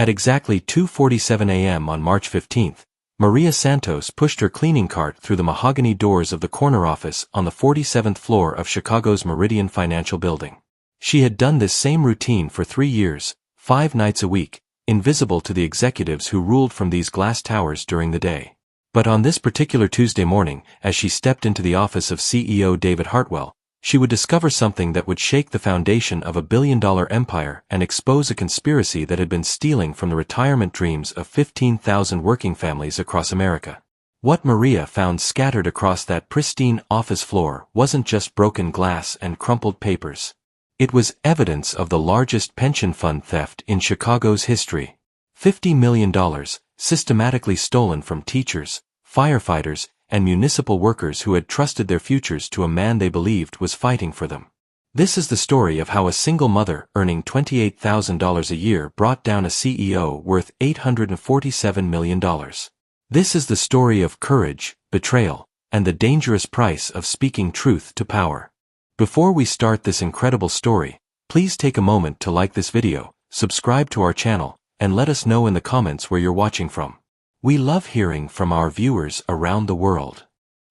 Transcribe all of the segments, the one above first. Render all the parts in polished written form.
At exactly 2:47 a.m. on March 15, Maria Santos pushed her cleaning cart through the mahogany doors of the corner office on the 47th floor of Chicago's Meridian Financial Building. She had done this same routine for 3 years, 5 nights a week, invisible to the executives who ruled from these glass towers during the day. But on this particular Tuesday morning, as she stepped into the office of CEO David Hartwell, she would discover something that would shake the foundation of a billion-dollar empire and expose a conspiracy that had been stealing from the retirement dreams of 15,000 working families across America. What Maria found scattered across that pristine office floor wasn't just broken glass and crumpled papers. It was evidence of the largest pension fund theft in Chicago's history. $50 million, systematically stolen from teachers, firefighters, and municipal workers who had trusted their futures to a man they believed was fighting for them. This is the story of how a single mother earning $28,000 a year brought down a CEO worth $847 million. This is the story of courage, betrayal, and the dangerous price of speaking truth to power. Before we start this incredible story, please take a moment to like this video, subscribe to our channel, and let us know in the comments where you're watching from. We love hearing from our viewers around the world.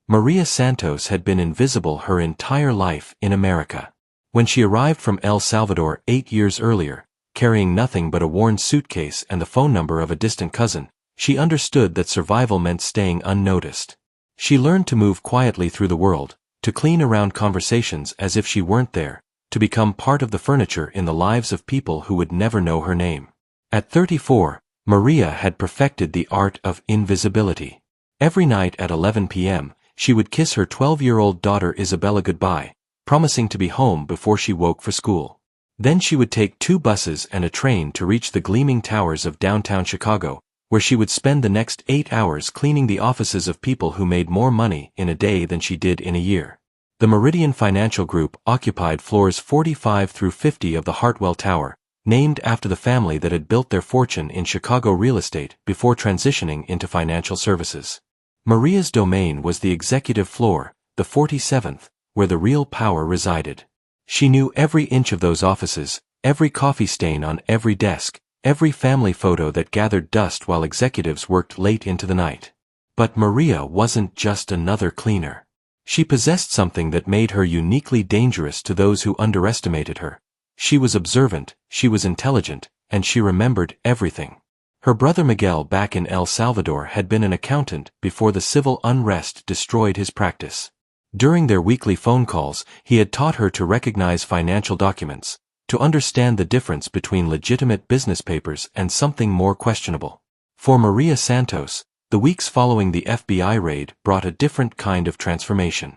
Maria Santos had been invisible her entire life in America. When she arrived from El Salvador 8 years earlier, carrying nothing but a worn suitcase and the phone number of a distant cousin, she understood that survival meant staying unnoticed. She learned to move quietly through the world, to clean around conversations as if she weren't there, to become part of the furniture in the lives of people who would never know her name. At 34, Maria had perfected the art of invisibility. Every night at 11 p.m., she would kiss her 12-year-old daughter Isabella goodbye, promising to be home before she woke for school. Then she would take 2 buses and a train to reach the gleaming towers of downtown Chicago, where she would spend the next 8 hours cleaning the offices of people who made more money in a day than she did in a year. The Meridian Financial Group occupied floors 45 through 50 of the Hartwell Tower, named after the family that had built their fortune in Chicago real estate before transitioning into financial services. Maria's domain was the executive floor, the 47th, where the real power resided. She knew every inch of those offices, every coffee stain on every desk, every family photo that gathered dust while executives worked late into the night. But Maria wasn't just another cleaner. She possessed something that made her uniquely dangerous to those who underestimated her. She was observant, she was intelligent, and she remembered everything. Her brother Miguel back in El Salvador had been an accountant before the civil unrest destroyed his practice. During their weekly phone calls, he had taught her to recognize financial documents, to understand the difference between legitimate business papers and something more questionable. For Maria Santos, the weeks following the FBI raid brought a different kind of transformation.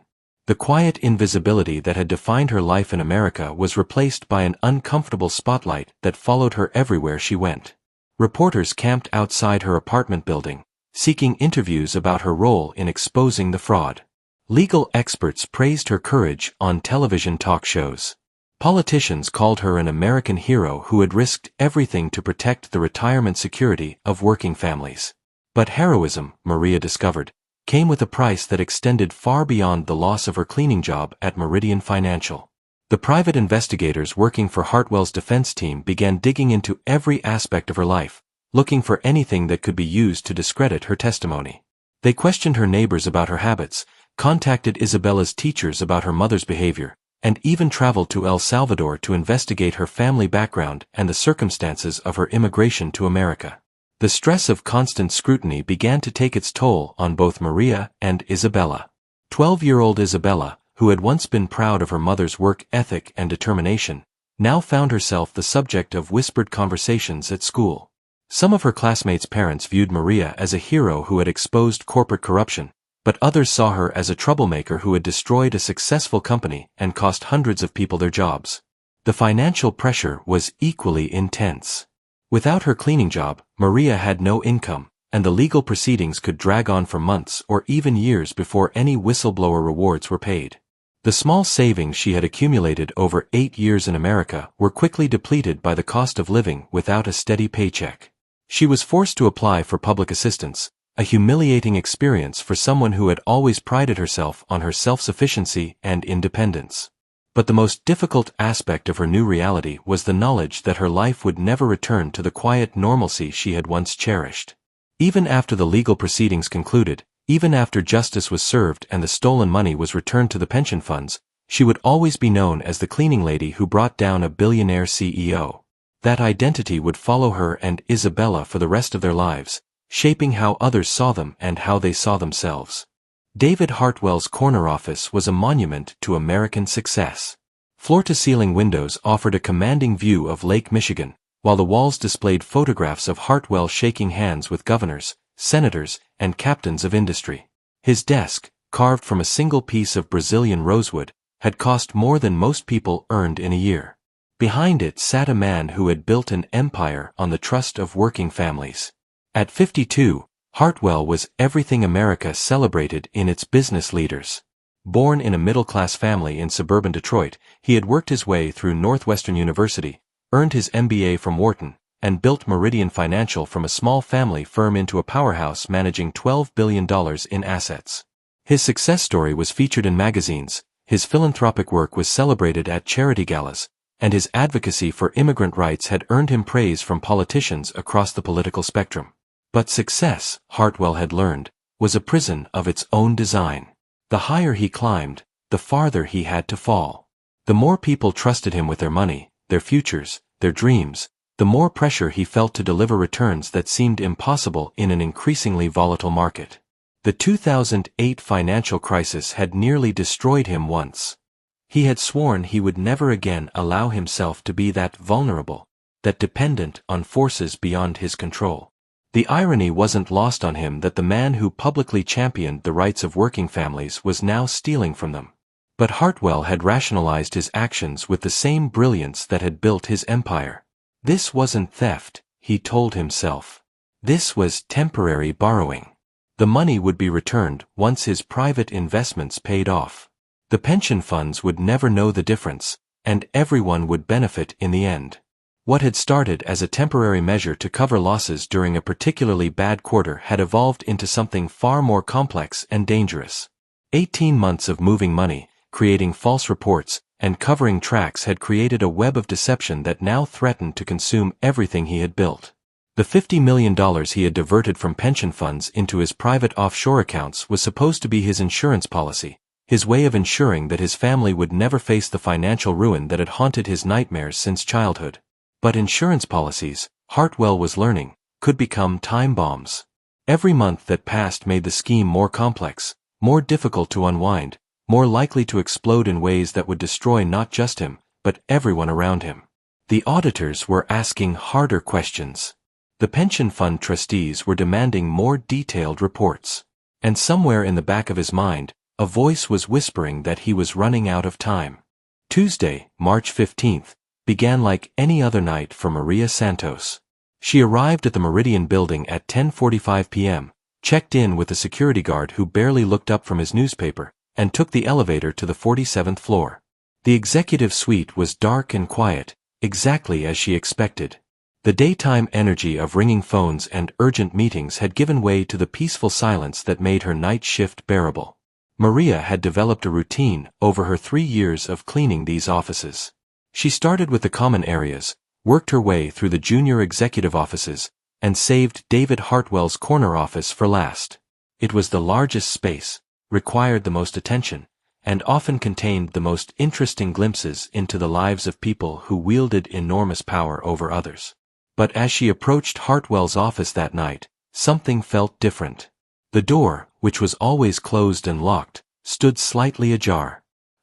The quiet invisibility that had defined her life in America was replaced by an uncomfortable spotlight that followed her everywhere she went. Reporters camped outside her apartment building, seeking interviews about her role in exposing the fraud. Legal experts praised her courage on television talk shows. Politicians called her an American hero who had risked everything to protect the retirement security of working families. But heroism, Maria discovered, came with a price that extended far beyond the loss of her cleaning job at Meridian Financial. The private investigators working for Hartwell's defense team began digging into every aspect of her life, looking for anything that could be used to discredit her testimony. They questioned her neighbors about her habits, contacted Isabella's teachers about her mother's behavior, and even traveled to El Salvador to investigate her family background and the circumstances of her immigration to America. The stress of constant scrutiny began to take its toll on both Maria and Isabella. 12-year-old Isabella, who had once been proud of her mother's work ethic and determination, now found herself the subject of whispered conversations at school. Some of her classmates' parents viewed Maria as a hero who had exposed corporate corruption, but others saw her as a troublemaker who had destroyed a successful company and cost hundreds of people their jobs. The financial pressure was equally intense. Without her cleaning job, Maria had no income, and the legal proceedings could drag on for months or even years before any whistleblower rewards were paid. The small savings she had accumulated over 8 years in America were quickly depleted by the cost of living without a steady paycheck. She was forced to apply for public assistance, a humiliating experience for someone who had always prided herself on her self-sufficiency and independence. But the most difficult aspect of her new reality was the knowledge that her life would never return to the quiet normalcy she had once cherished. Even after the legal proceedings concluded, even after justice was served and the stolen money was returned to the pension funds, she would always be known as the cleaning lady who brought down a billionaire CEO. That identity would follow her and Isabella for the rest of their lives, shaping how others saw them and how they saw themselves. David Hartwell's corner office was a monument to American success. Floor-to-ceiling windows offered a commanding view of Lake Michigan, while the walls displayed photographs of Hartwell shaking hands with governors, senators, and captains of industry. His desk, carved from a single piece of Brazilian rosewood, had cost more than most people earned in a year. Behind it sat a man who had built an empire on the trust of working families. At 52, Hartwell was everything America celebrated in its business leaders. Born in a middle-class family in suburban Detroit, he had worked his way through Northwestern University, earned his MBA from Wharton, and built Meridian Financial from a small family firm into a powerhouse managing $12 billion in assets. His success story was featured in magazines, his philanthropic work was celebrated at charity galas, and his advocacy for immigrant rights had earned him praise from politicians across the political spectrum. But success, Hartwell had learned, was a prison of its own design. The higher he climbed, the farther he had to fall. The more people trusted him with their money, their futures, their dreams, the more pressure he felt to deliver returns that seemed impossible in an increasingly volatile market. The 2008 financial crisis had nearly destroyed him once. He had sworn he would never again allow himself to be that vulnerable, that dependent on forces beyond his control. The irony wasn't lost on him that the man who publicly championed the rights of working families was now stealing from them. But Hartwell had rationalized his actions with the same brilliance that had built his empire. This wasn't theft, he told himself. This was temporary borrowing. The money would be returned once his private investments paid off. The pension funds would never know the difference, and everyone would benefit in the end. What had started as a temporary measure to cover losses during a particularly bad quarter had evolved into something far more complex and dangerous. 18 months of moving money, creating false reports, and covering tracks had created a web of deception that now threatened to consume everything he had built. The $50 million he had diverted from pension funds into his private offshore accounts was supposed to be his insurance policy, his way of ensuring that his family would never face the financial ruin that had haunted his nightmares since childhood. But insurance policies, Hartwell was learning, could become time bombs. Every month that passed made the scheme more complex, more difficult to unwind, more likely to explode in ways that would destroy not just him, but everyone around him. The auditors were asking harder questions. The pension fund trustees were demanding more detailed reports. And somewhere in the back of his mind, a voice was whispering that he was running out of time. Tuesday, March 15th, began like any other night for Maria Santos. She arrived at the Meridian building at 10:45 p.m., checked in with a security guard who barely looked up from his newspaper, and took the elevator to the 47th floor. The executive suite was dark and quiet, exactly as she expected. The daytime energy of ringing phones and urgent meetings had given way to the peaceful silence that made her night shift bearable. Maria had developed a routine over her 3 years of cleaning these offices. She started with the common areas, worked her way through the junior executive offices, and saved David Hartwell's corner office for last. It was the largest space, required the most attention, and often contained the most interesting glimpses into the lives of people who wielded enormous power over others. But as she approached Hartwell's office that night, something felt different. The door, which was always closed and locked, stood slightly ajar.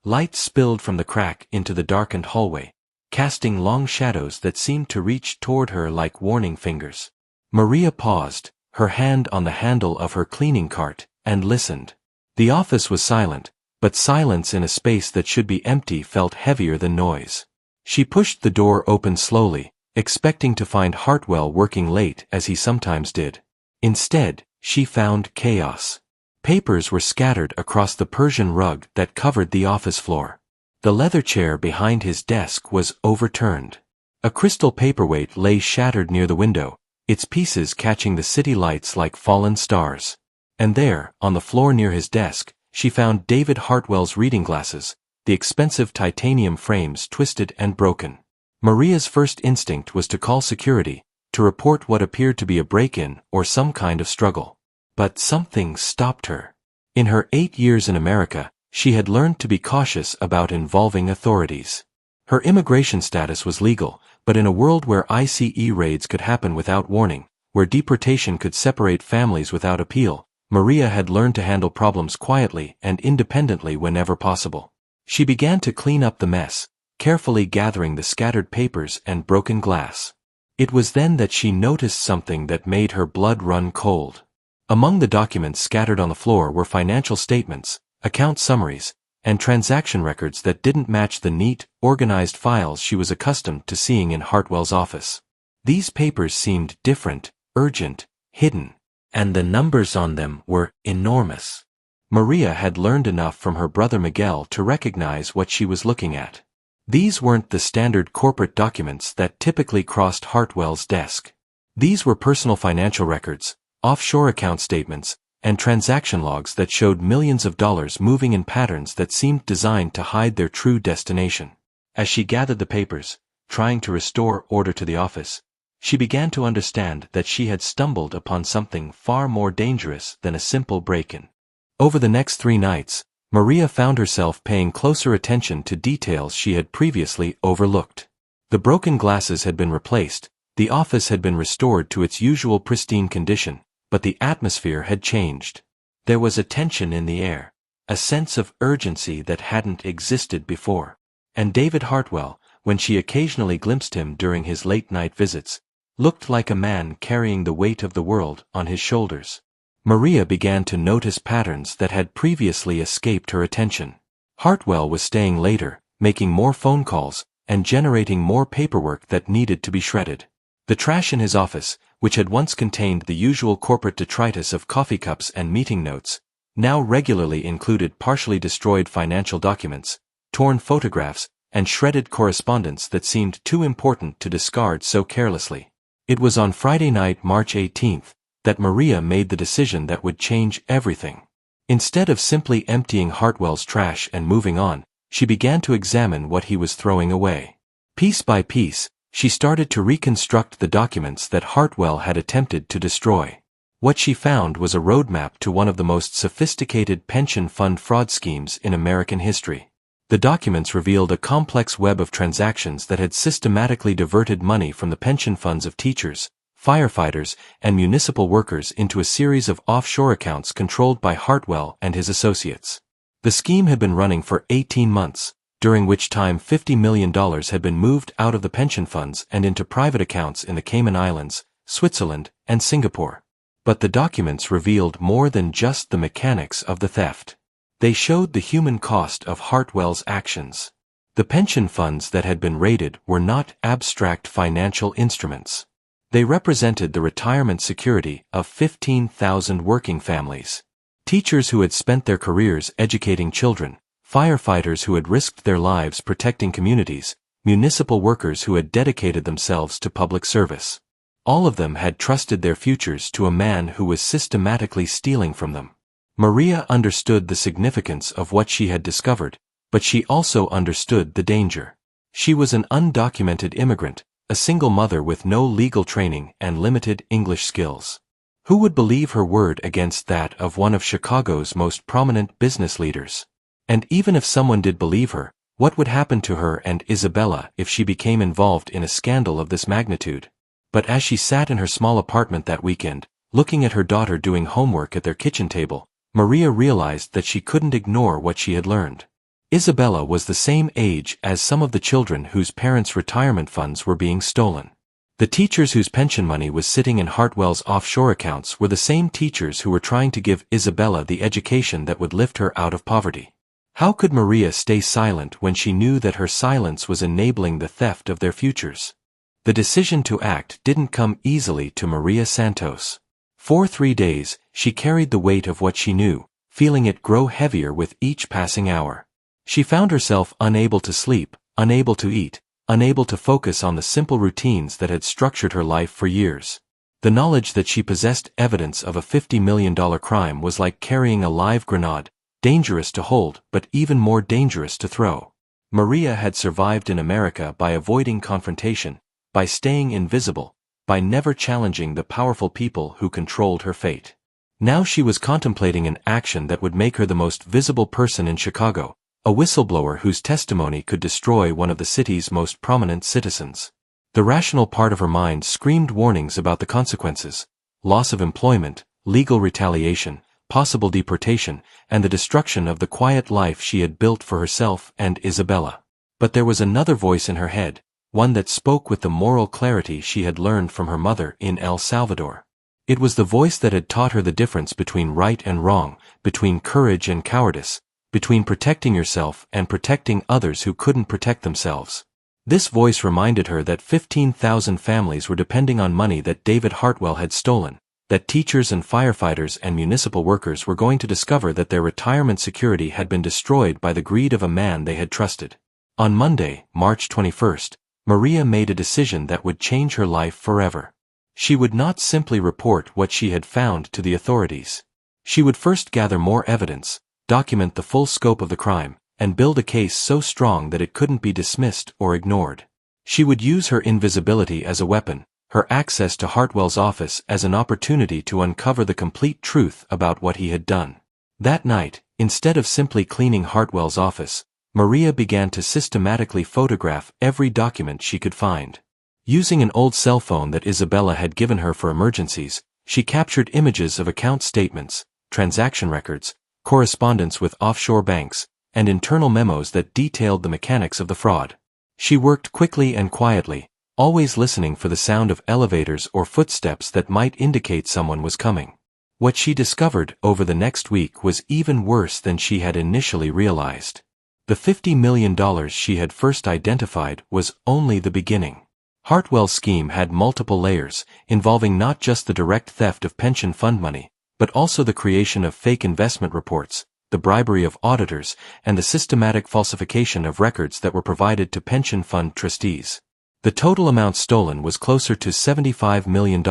Light spilled from the crack into the darkened hallway, casting long shadows that seemed to reach toward her like warning fingers. Maria paused, her hand on the handle of her cleaning cart, and listened. The office was silent, but silence in a space that should be empty felt heavier than noise. She pushed the door open slowly, expecting to find Hartwell working late as he sometimes did. Instead, she found chaos. Papers were scattered across the Persian rug that covered the office floor. The leather chair behind his desk was overturned. A crystal paperweight lay shattered near the window, its pieces catching the city lights like fallen stars. And there, on the floor near his desk, she found David Hartwell's reading glasses, the expensive titanium frames twisted and broken. Maria's first instinct was to call security, to report what appeared to be a break-in or some kind of struggle. But something stopped her. In her 8 years in America, she had learned to be cautious about involving authorities. Her immigration status was legal, but in a world where ICE raids could happen without warning, where deportation could separate families without appeal, Maria had learned to handle problems quietly and independently whenever possible. She began to clean up the mess, carefully gathering the scattered papers and broken glass. It was then that she noticed something that made her blood run cold. Among the documents scattered on the floor were financial statements, account summaries, and transaction records that didn't match the neat, organized files she was accustomed to seeing in Hartwell's office. These papers seemed different, urgent, hidden, and the numbers on them were enormous. Maria had learned enough from her brother Miguel to recognize what she was looking at. These weren't the standard corporate documents that typically crossed Hartwell's desk. These were personal financial records, offshore account statements, and transaction logs that showed millions of dollars moving in patterns that seemed designed to hide their true destination. As she gathered the papers, trying to restore order to the office, she began to understand that she had stumbled upon something far more dangerous than a simple break-in. Over the next 3 nights, Maria found herself paying closer attention to details she had previously overlooked. The broken glasses had been replaced, the office had been restored to its usual pristine condition, but the atmosphere had changed. There was a tension in the air, a sense of urgency that hadn't existed before. And David Hartwell, when she occasionally glimpsed him during his late-night visits, looked like a man carrying the weight of the world on his shoulders. Maria began to notice patterns that had previously escaped her attention. Hartwell was staying later, making more phone calls, and generating more paperwork that needed to be shredded. The trash in his office, which had once contained the usual corporate detritus of coffee cups and meeting notes, now regularly included partially destroyed financial documents, torn photographs, and shredded correspondence that seemed too important to discard so carelessly. It was on Friday night, March 18th, that Maria made the decision that would change everything. Instead of simply emptying Hartwell's trash and moving on, she began to examine what he was throwing away. Piece by piece, she started to reconstruct the documents that Hartwell had attempted to destroy. What she found was a roadmap to one of the most sophisticated pension fund fraud schemes in American history. The documents revealed a complex web of transactions that had systematically diverted money from the pension funds of teachers, firefighters, and municipal workers into a series of offshore accounts controlled by Hartwell and his associates. The scheme had been running for 18 months, during which time $50 million had been moved out of the pension funds and into private accounts in the Cayman Islands, Switzerland, and Singapore. But the documents revealed more than just the mechanics of the theft. They showed the human cost of Hartwell's actions. The pension funds that had been raided were not abstract financial instruments. They represented the retirement security of 15,000 working families. Teachers who had spent their careers educating children, firefighters who had risked their lives protecting communities, municipal workers who had dedicated themselves to public service. All of them had trusted their futures to a man who was systematically stealing from them. Maria understood the significance of what she had discovered, but she also understood the danger. She was an undocumented immigrant, a single mother with no legal training and limited English skills. Who would believe her word against that of one of Chicago's most prominent business leaders? And even if someone did believe her, what would happen to her and Isabella if she became involved in a scandal of this magnitude? But as she sat in her small apartment that weekend, looking at her daughter doing homework at their kitchen table, Maria realized that she couldn't ignore what she had learned. Isabella was the same age as some of the children whose parents' retirement funds were being stolen. The teachers whose pension money was sitting in Hartwell's offshore accounts were the same teachers who were trying to give Isabella the education that would lift her out of poverty. How could Maria stay silent when she knew that her silence was enabling the theft of their futures? The decision to act didn't come easily to Maria Santos. For 3 days, she carried the weight of what she knew, feeling it grow heavier with each passing hour. She found herself unable to sleep, unable to eat, unable to focus on the simple routines that had structured her life for years. The knowledge that she possessed evidence of a $50 million crime was like carrying a live grenade, dangerous to hold but even more dangerous to throw. Maria had survived in America by avoiding confrontation, by staying invisible, by never challenging the powerful people who controlled her fate. Now she was contemplating an action that would make her the most visible person in Chicago, a whistleblower whose testimony could destroy one of the city's most prominent citizens. The rational part of her mind screamed warnings about the consequences: loss of employment, legal retaliation, possible deportation, and the destruction of the quiet life she had built for herself and Isabella. But there was another voice in her head, one that spoke with the moral clarity she had learned from her mother in El Salvador. It was the voice that had taught her the difference between right and wrong, between courage and cowardice, between protecting yourself and protecting others who couldn't protect themselves. This voice reminded her that 15,000 families were depending on money that David Hartwell had stolen, that teachers and firefighters and municipal workers were going to discover that their retirement security had been destroyed by the greed of a man they had trusted. On Monday, March 21st, Maria made a decision that would change her life forever. She would not simply report what she had found to the authorities. She would first gather more evidence, document the full scope of the crime, and build a case so strong that it couldn't be dismissed or ignored. She would use her invisibility as a weapon, her access to Hartwell's office as an opportunity to uncover the complete truth about what he had done. That night, instead of simply cleaning Hartwell's office, Maria began to systematically photograph every document she could find. Using an old cell phone that Isabella had given her for emergencies, she captured images of account statements, transaction records, correspondence with offshore banks, and internal memos that detailed the mechanics of the fraud. She worked quickly and quietly, always listening for the sound of elevators or footsteps that might indicate someone was coming. What she discovered over the next week was even worse than she had initially realized. The $50 million she had first identified was only the beginning. Hartwell's scheme had multiple layers, involving not just the direct theft of pension fund money, but also the creation of fake investment reports, the bribery of auditors, and the systematic falsification of records that were provided to pension fund trustees. The total amount stolen was closer to $75 million,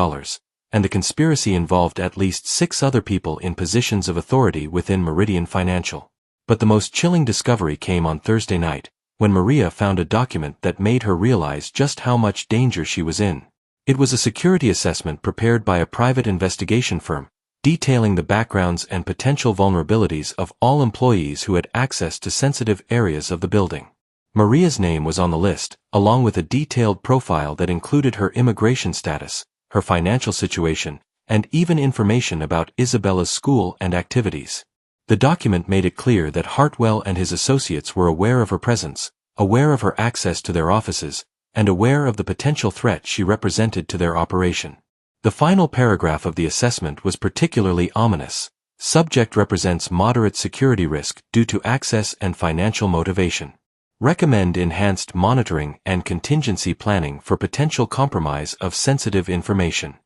and the conspiracy involved at least 6 other people in positions of authority within Meridian Financial. But the most chilling discovery came on Thursday night, when Maria found a document that made her realize just how much danger she was in. It was a security assessment prepared by a private investigation firm, detailing the backgrounds and potential vulnerabilities of all employees who had access to sensitive areas of the building. Maria's name was on the list, along with a detailed profile that included her immigration status, her financial situation, and even information about Isabella's school and activities. The document made it clear that Hartwell and his associates were aware of her presence, aware of her access to their offices, and aware of the potential threat she represented to their operation. The final paragraph of the assessment was particularly ominous. Subject represents moderate security risk due to access and financial motivation. Recommend enhanced monitoring and contingency planning for potential compromise of sensitive information.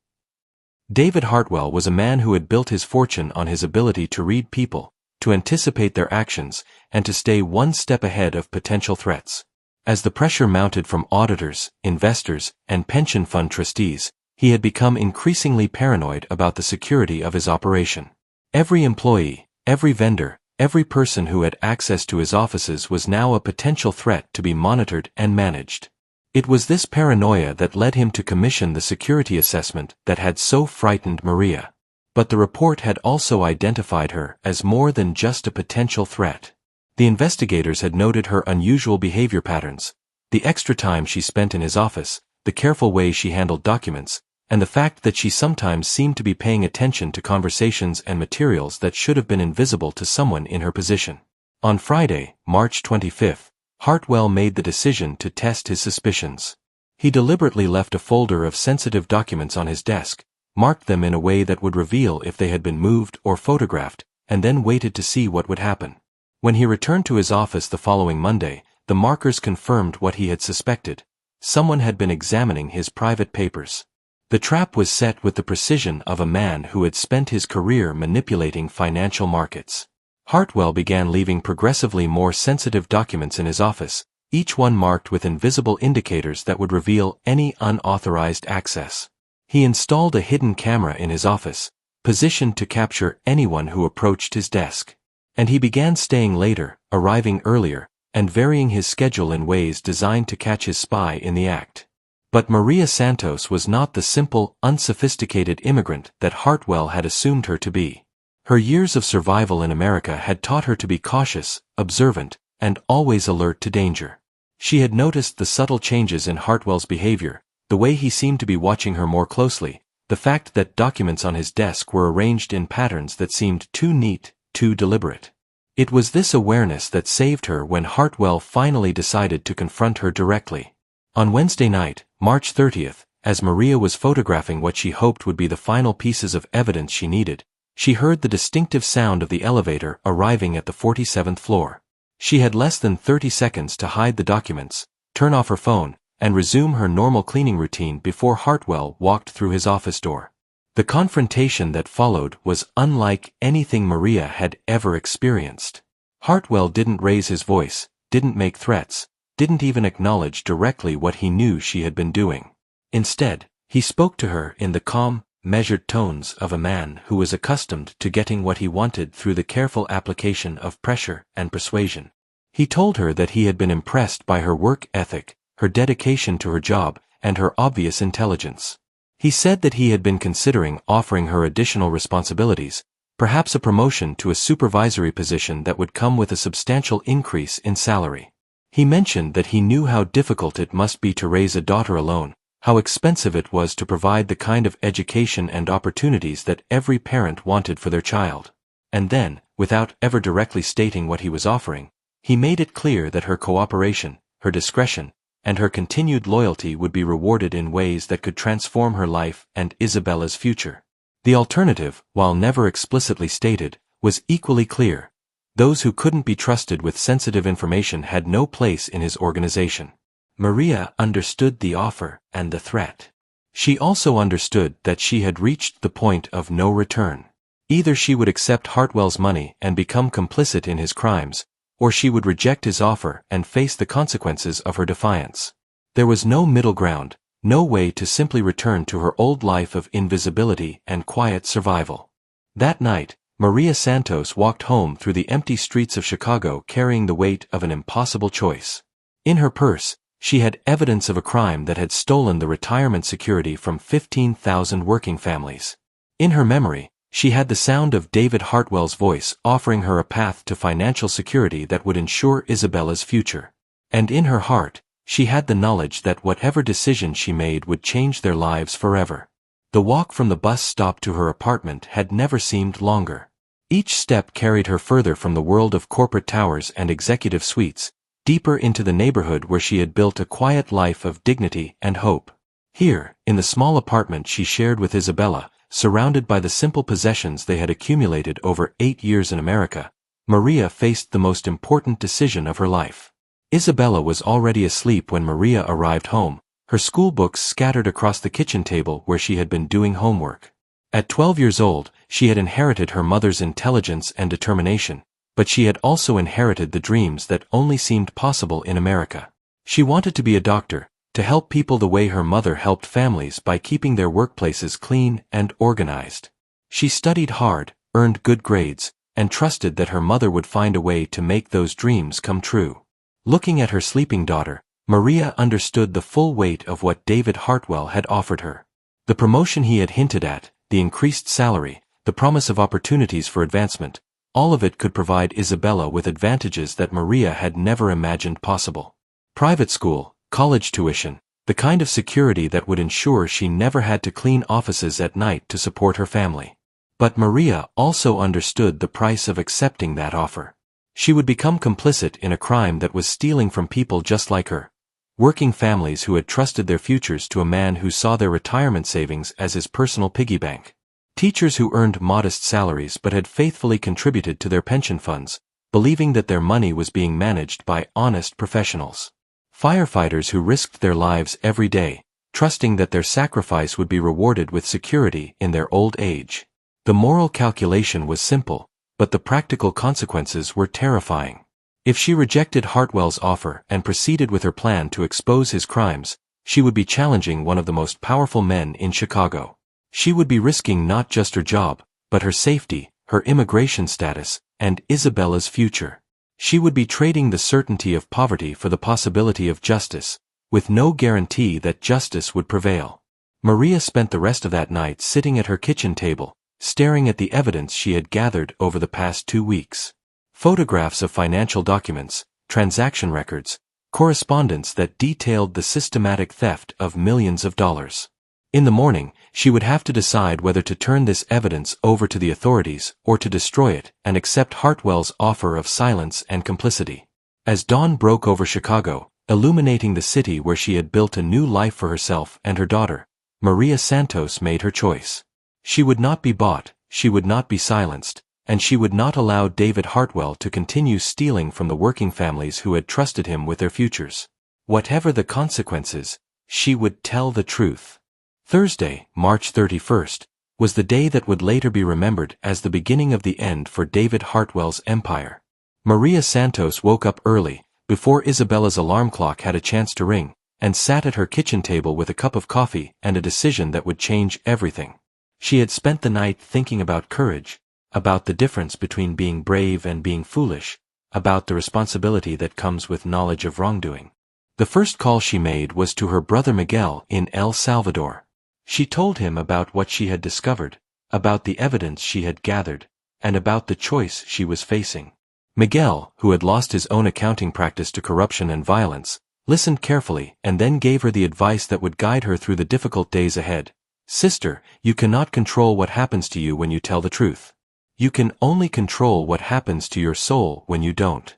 David Hartwell was a man who had built his fortune on his ability to read people, to anticipate their actions, and to stay one step ahead of potential threats. As the pressure mounted from auditors, investors, and pension fund trustees, he had become increasingly paranoid about the security of his operation. Every employee, every vendor, every person who had access to his offices was now a potential threat to be monitored and managed. It was this paranoia that led him to commission the security assessment that had so frightened Maria. But the report had also identified her as more than just a potential threat. The investigators had noted her unusual behavior patterns, the extra time she spent in his office, the careful way she handled documents, and the fact that she sometimes seemed to be paying attention to conversations and materials that should have been invisible to someone in her position. On Friday, March 25th, Hartwell made the decision to test his suspicions. He deliberately left a folder of sensitive documents on his desk, marked them in a way that would reveal if they had been moved or photographed, and then waited to see what would happen. When he returned to his office the following Monday, the markers confirmed what he had suspected. Someone had been examining his private papers. The trap was set with the precision of a man who had spent his career manipulating financial markets. Hartwell began leaving progressively more sensitive documents in his office, each one marked with invisible indicators that would reveal any unauthorized access. He installed a hidden camera in his office, positioned to capture anyone who approached his desk. And he began staying later, arriving earlier, and varying his schedule in ways designed to catch his spy in the act. But Maria Santos was not the simple, unsophisticated immigrant that Hartwell had assumed her to be. Her years of survival in America had taught her to be cautious, observant, and always alert to danger. She had noticed the subtle changes in Hartwell's behavior, the way he seemed to be watching her more closely, the fact that documents on his desk were arranged in patterns that seemed too neat, too deliberate. It was this awareness that saved her when Hartwell finally decided to confront her directly. On Wednesday night, March 30th, as Maria was photographing what she hoped would be the final pieces of evidence she needed, she heard the distinctive sound of the elevator arriving at the 47th floor. She had less than 30 seconds to hide the documents, turn off her phone, and resume her normal cleaning routine before Hartwell walked through his office door. The confrontation that followed was unlike anything Maria had ever experienced. Hartwell didn't raise his voice, didn't make threats, didn't even acknowledge directly what he knew she had been doing. Instead, he spoke to her in the calm, measured tones of a man who was accustomed to getting what he wanted through the careful application of pressure and persuasion. He told her that he had been impressed by her work ethic, her dedication to her job, and her obvious intelligence. He said that he had been considering offering her additional responsibilities, perhaps a promotion to a supervisory position that would come with a substantial increase in salary. He mentioned that he knew how difficult it must be to raise a daughter alone, how expensive it was to provide the kind of education and opportunities that every parent wanted for their child. And then, without ever directly stating what he was offering, he made it clear that her cooperation, her discretion, and her continued loyalty would be rewarded in ways that could transform her life and Isabella's future. The alternative, while never explicitly stated, was equally clear. Those who couldn't be trusted with sensitive information had no place in his organization. Maria understood the offer and the threat. She also understood that she had reached the point of no return. Either she would accept Hartwell's money and become complicit in his crimes, or she would reject his offer and face the consequences of her defiance. There was no middle ground, no way to simply return to her old life of invisibility and quiet survival. That night, Maria Santos walked home through the empty streets of Chicago carrying the weight of an impossible choice. In her purse, she had evidence of a crime that had stolen the retirement security from 15,000 working families. In her memory, she had the sound of David Hartwell's voice offering her a path to financial security that would ensure Isabella's future. And in her heart, she had the knowledge that whatever decision she made would change their lives forever. The walk from the bus stop to her apartment had never seemed longer. Each step carried her further from the world of corporate towers and executive suites, deeper into the neighborhood where she had built a quiet life of dignity and hope. Here, in the small apartment she shared with Isabella, surrounded by the simple possessions they had accumulated over 8 years in America, Maria faced the most important decision of her life. Isabella was already asleep when Maria arrived home, her school books scattered across the kitchen table where she had been doing homework. At 12 years old, she had inherited her mother's intelligence and determination, but she had also inherited the dreams that only seemed possible in America. She wanted to be a doctor, to help people the way her mother helped families by keeping their workplaces clean and organized. She studied hard, earned good grades, and trusted that her mother would find a way to make those dreams come true. Looking at her sleeping daughter, Maria understood the full weight of what David Hartwell had offered her. The promotion he had hinted at, the increased salary, the promise of opportunities for advancement, all of it could provide Isabella with advantages that Maria had never imagined possible. Private school, college tuition, the kind of security that would ensure she never had to clean offices at night to support her family. But Maria also understood the price of accepting that offer. She would become complicit in a crime that was stealing from people just like her, working families who had trusted their futures to a man who saw their retirement savings as his personal piggy bank. Teachers who earned modest salaries but had faithfully contributed to their pension funds, believing that their money was being managed by honest professionals. Firefighters who risked their lives every day, trusting that their sacrifice would be rewarded with security in their old age. The moral calculation was simple, but the practical consequences were terrifying. If she rejected Hartwell's offer and proceeded with her plan to expose his crimes, she would be challenging one of the most powerful men in Chicago. She would be risking not just her job, but her safety, her immigration status, and Isabella's future. She would be trading the certainty of poverty for the possibility of justice, with no guarantee that justice would prevail. Maria spent the rest of that night sitting at her kitchen table, staring at the evidence she had gathered over the past 2 weeks. Photographs of financial documents, transaction records, correspondence that detailed the systematic theft of millions of dollars. In the morning, she would have to decide whether to turn this evidence over to the authorities or to destroy it and accept Hartwell's offer of silence and complicity. As dawn broke over Chicago, illuminating the city where she had built a new life for herself and her daughter, Maria Santos made her choice. She would not be bought, she would not be silenced, and she would not allow David Hartwell to continue stealing from the working families who had trusted him with their futures. Whatever the consequences, she would tell the truth. Thursday, March 31st, was the day that would later be remembered as the beginning of the end for David Hartwell's empire. Maria Santos woke up early, before Isabella's alarm clock had a chance to ring, and sat at her kitchen table with a cup of coffee and a decision that would change everything. She had spent the night thinking about courage, about the difference between being brave and being foolish, about the responsibility that comes with knowledge of wrongdoing. The first call she made was to her brother Miguel in El Salvador. She told him about what she had discovered, about the evidence she had gathered, and about the choice she was facing. Miguel, who had lost his own accounting practice to corruption and violence, listened carefully and then gave her the advice that would guide her through the difficult days ahead. Sister, you cannot control what happens to you when you tell the truth. You can only control what happens to your soul when you don't.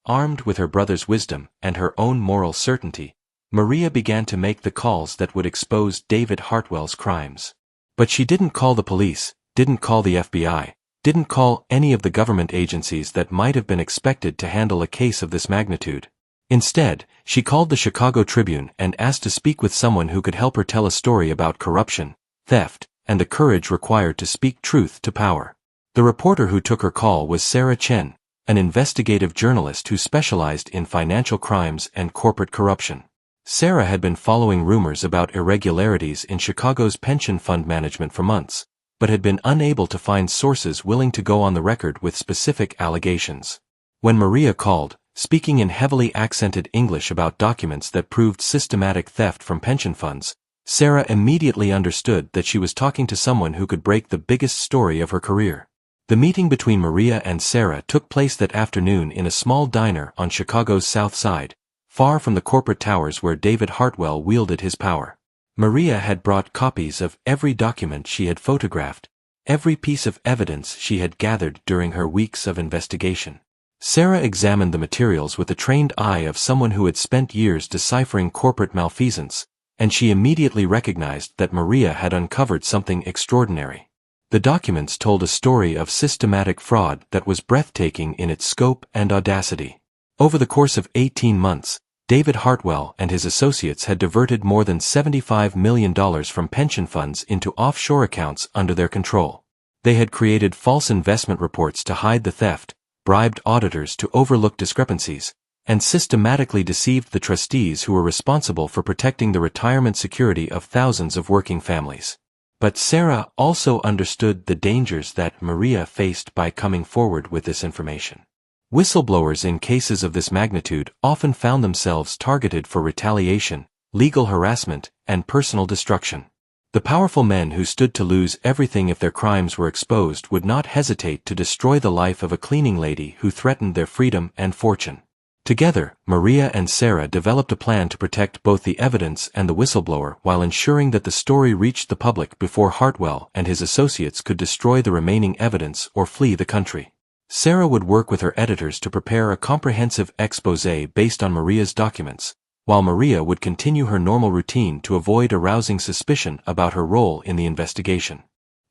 Armed with her brother's wisdom and her own moral certainty, Maria began to make the calls that would expose David Hartwell's crimes. But she didn't call the police, didn't call the FBI, didn't call any of the government agencies that might have been expected to handle a case of this magnitude. Instead, she called the Chicago Tribune and asked to speak with someone who could help her tell a story about corruption, theft, and the courage required to speak truth to power. The reporter who took her call was Sarah Chen, an investigative journalist who specialized in financial crimes and corporate corruption. Sarah had been following rumors about irregularities in Chicago's pension fund management for months, but had been unable to find sources willing to go on the record with specific allegations. When Maria called, speaking in heavily accented English about documents that proved systematic theft from pension funds, Sarah immediately understood that she was talking to someone who could break the biggest story of her career. The meeting between Maria and Sarah took place that afternoon in a small diner on Chicago's South Side, far from the corporate towers where David Hartwell wielded his power. Maria had brought copies of every document she had photographed, every piece of evidence she had gathered during her weeks of investigation. Sarah examined the materials with the trained eye of someone who had spent years deciphering corporate malfeasance, and she immediately recognized that Maria had uncovered something extraordinary. The documents told a story of systematic fraud that was breathtaking in its scope and audacity. Over the course of 18 months, David Hartwell and his associates had diverted more than $75 million from pension funds into offshore accounts under their control. They had created false investment reports to hide the theft, bribed auditors to overlook discrepancies, and systematically deceived the trustees who were responsible for protecting the retirement security of thousands of working families. But Sarah also understood the dangers that Maria faced by coming forward with this information. Whistleblowers in cases of this magnitude often found themselves targeted for retaliation, legal harassment, and personal destruction. The powerful men who stood to lose everything if their crimes were exposed would not hesitate to destroy the life of a cleaning lady who threatened their freedom and fortune. Together, Maria and Sarah developed a plan to protect both the evidence and the whistleblower while ensuring that the story reached the public before Hartwell and his associates could destroy the remaining evidence or flee the country. Sarah would work with her editors to prepare a comprehensive exposé based on Maria's documents, while Maria would continue her normal routine to avoid arousing suspicion about her role in the investigation.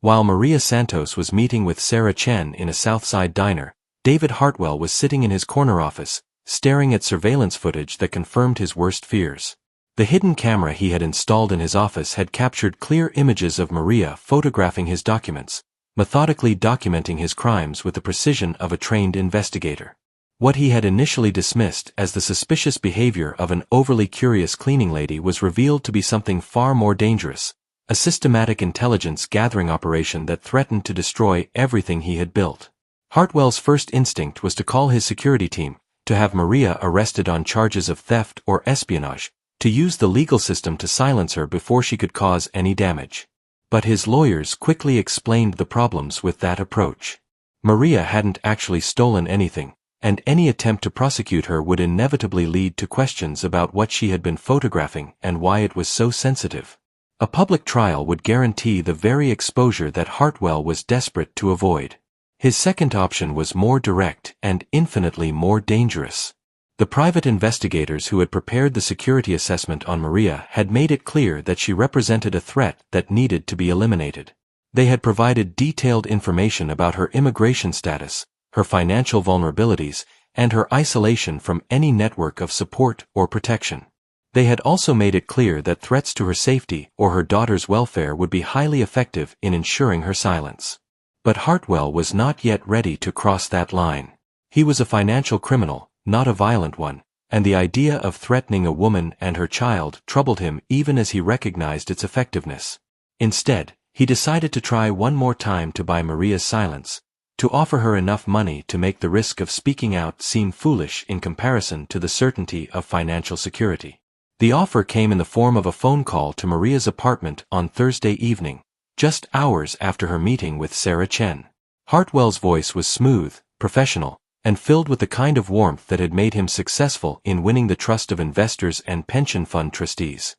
While Maria Santos was meeting with Sarah Chen in a Southside diner, David Hartwell was sitting in his corner office, staring at surveillance footage that confirmed his worst fears. The hidden camera he had installed in his office had captured clear images of Maria photographing his documents, methodically documenting his crimes with the precision of a trained investigator. What he had initially dismissed as the suspicious behavior of an overly curious cleaning lady was revealed to be something far more dangerous, a systematic intelligence gathering operation that threatened to destroy everything he had built. Hartwell's first instinct was to call his security team, to have Maria arrested on charges of theft or espionage, to use the legal system to silence her before she could cause any damage. But his lawyers quickly explained the problems with that approach. Maria hadn't actually stolen anything, and any attempt to prosecute her would inevitably lead to questions about what she had been photographing and why it was so sensitive. A public trial would guarantee the very exposure that Hartwell was desperate to avoid. His second option was more direct and infinitely more dangerous. The private investigators who had prepared the security assessment on Maria had made it clear that she represented a threat that needed to be eliminated. They had provided detailed information about her immigration status, her financial vulnerabilities, and her isolation from any network of support or protection. They had also made it clear that threats to her safety or her daughter's welfare would be highly effective in ensuring her silence. But Hartwell was not yet ready to cross that line. He was a financial criminal, not a violent one, and the idea of threatening a woman and her child troubled him even as he recognized its effectiveness. Instead, he decided to try one more time to buy Maria's silence, to offer her enough money to make the risk of speaking out seem foolish in comparison to the certainty of financial security. The offer came in the form of a phone call to Maria's apartment on Thursday evening, just hours after her meeting with Sarah Chen. Hartwell's voice was smooth, professional, and filled with the kind of warmth that had made him successful in winning the trust of investors and pension fund trustees.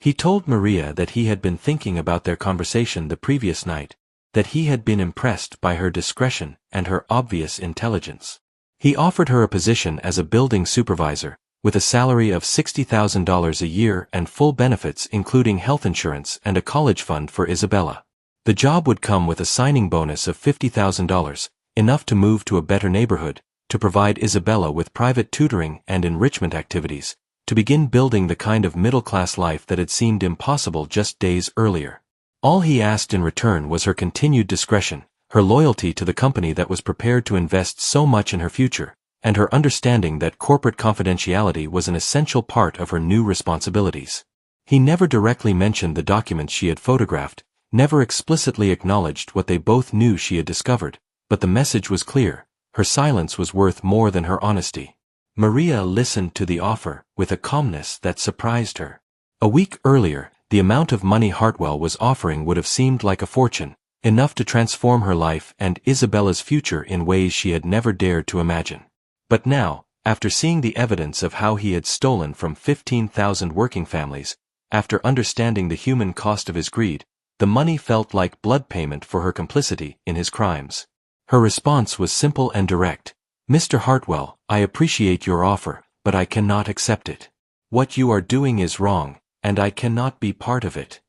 He told Maria that he had been thinking about their conversation the previous night, that he had been impressed by her discretion and her obvious intelligence. He offered her a position as a building supervisor, with a salary of $60,000 a year and full benefits including health insurance and a college fund for Isabella. The job would come with a signing bonus of $50,000, enough to move to a better neighborhood, to provide Isabella with private tutoring and enrichment activities, to begin building the kind of middle-class life that had seemed impossible just days earlier. All he asked in return was her continued discretion, her loyalty to the company that was prepared to invest so much in her future, and her understanding that corporate confidentiality was an essential part of her new responsibilities. He never directly mentioned the documents she had photographed, never explicitly acknowledged what they both knew she had discovered, but the message was clear: her silence was worth more than her honesty. Maria listened to the offer with a calmness that surprised her. A week earlier, the amount of money Hartwell was offering would have seemed like a fortune, enough to transform her life and Isabella's future in ways she had never dared to imagine. But now, after seeing the evidence of how he had stolen from 15,000 working families, after understanding the human cost of his greed, the money felt like blood payment for her complicity in his crimes. Her response was simple and direct: "Mr. Hartwell, I appreciate your offer, but I cannot accept it. What you are doing is wrong, and I cannot be part of it."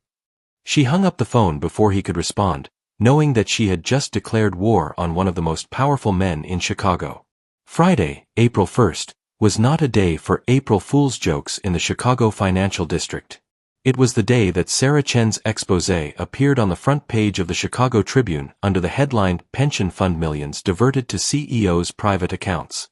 She hung up the phone before he could respond, knowing that she had just declared war on one of the most powerful men in Chicago. Friday, April 1st, was not a day for April Fool's jokes in the Chicago financial district. It was the day that Sarah Chen's exposé appeared on the front page of the Chicago Tribune under the headline "Pension Fund Millions Diverted to CEO's Private Accounts."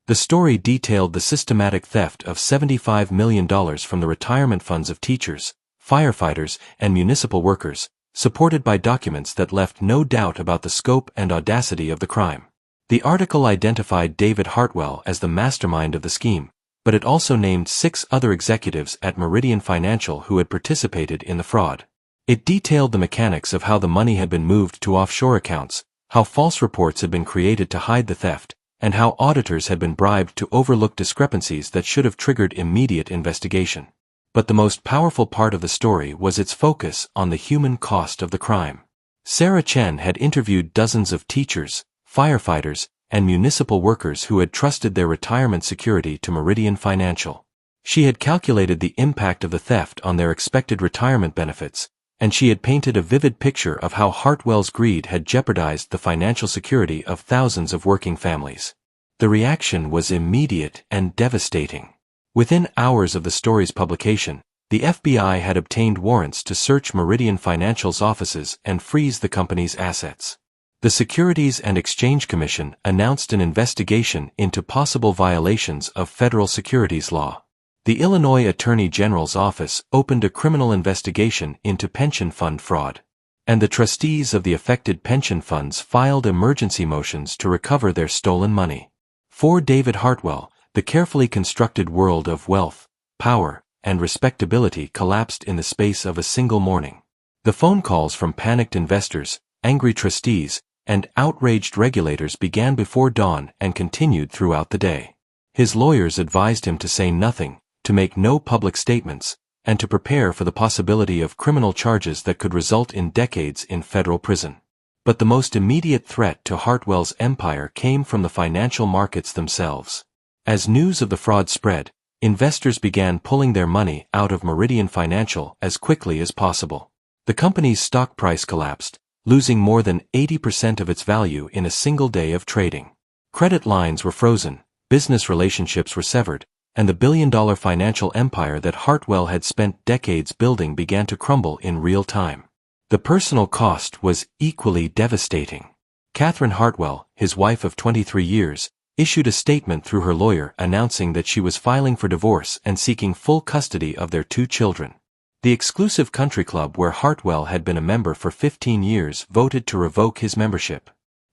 The story detailed the systematic theft of $75 million from the retirement funds of teachers, firefighters, and municipal workers, supported by documents that left no doubt about the scope and audacity of the crime. The article identified David Hartwell as the mastermind of the scheme, but it also named 6 other executives at Meridian Financial who had participated in the fraud. It detailed the mechanics of how the money had been moved to offshore accounts, how false reports had been created to hide the theft, and how auditors had been bribed to overlook discrepancies that should have triggered immediate investigation. But the most powerful part of the story was its focus on the human cost of the crime. Sarah Chen had interviewed dozens of teachers, firefighters, and municipal workers who had trusted their retirement security to Meridian Financial. She had calculated the impact of the theft on their expected retirement benefits, and she had painted a vivid picture of how Hartwell's greed had jeopardized the financial security of thousands of working families. The reaction was immediate and devastating. Within hours of the story's publication, the FBI had obtained warrants to search Meridian Financial's offices and freeze the company's assets. The Securities and Exchange Commission announced an investigation into possible violations of federal securities law. The Illinois Attorney General's office opened a criminal investigation into pension fund fraud. and the trustees of the affected pension funds filed emergency motions to recover their stolen money. For David Hartwell, the carefully constructed world of wealth, power, and respectability collapsed in the space of a single morning. The phone calls from panicked investors, angry trustees, and outraged regulators began before dawn and continued throughout the day. His lawyers advised him to say nothing, to make no public statements, and to prepare for the possibility of criminal charges that could result in decades in federal prison. But the most immediate threat to Hartwell's empire came from the financial markets themselves. As news of the fraud spread, investors began pulling their money out of Meridian Financial as quickly as possible. The company's stock price collapsed, losing more than 80% of its value in a single day of trading. Credit lines were frozen, business relationships were severed, and the billion-dollar financial empire that Hartwell had spent decades building began to crumble in real time. The personal cost was equally devastating. Catherine Hartwell, his wife of 23 years, issued a statement through her lawyer announcing that she was filing for divorce and seeking full custody of their 2 children. The exclusive country club where Hartwell had been a member for 15 years voted to revoke his membership.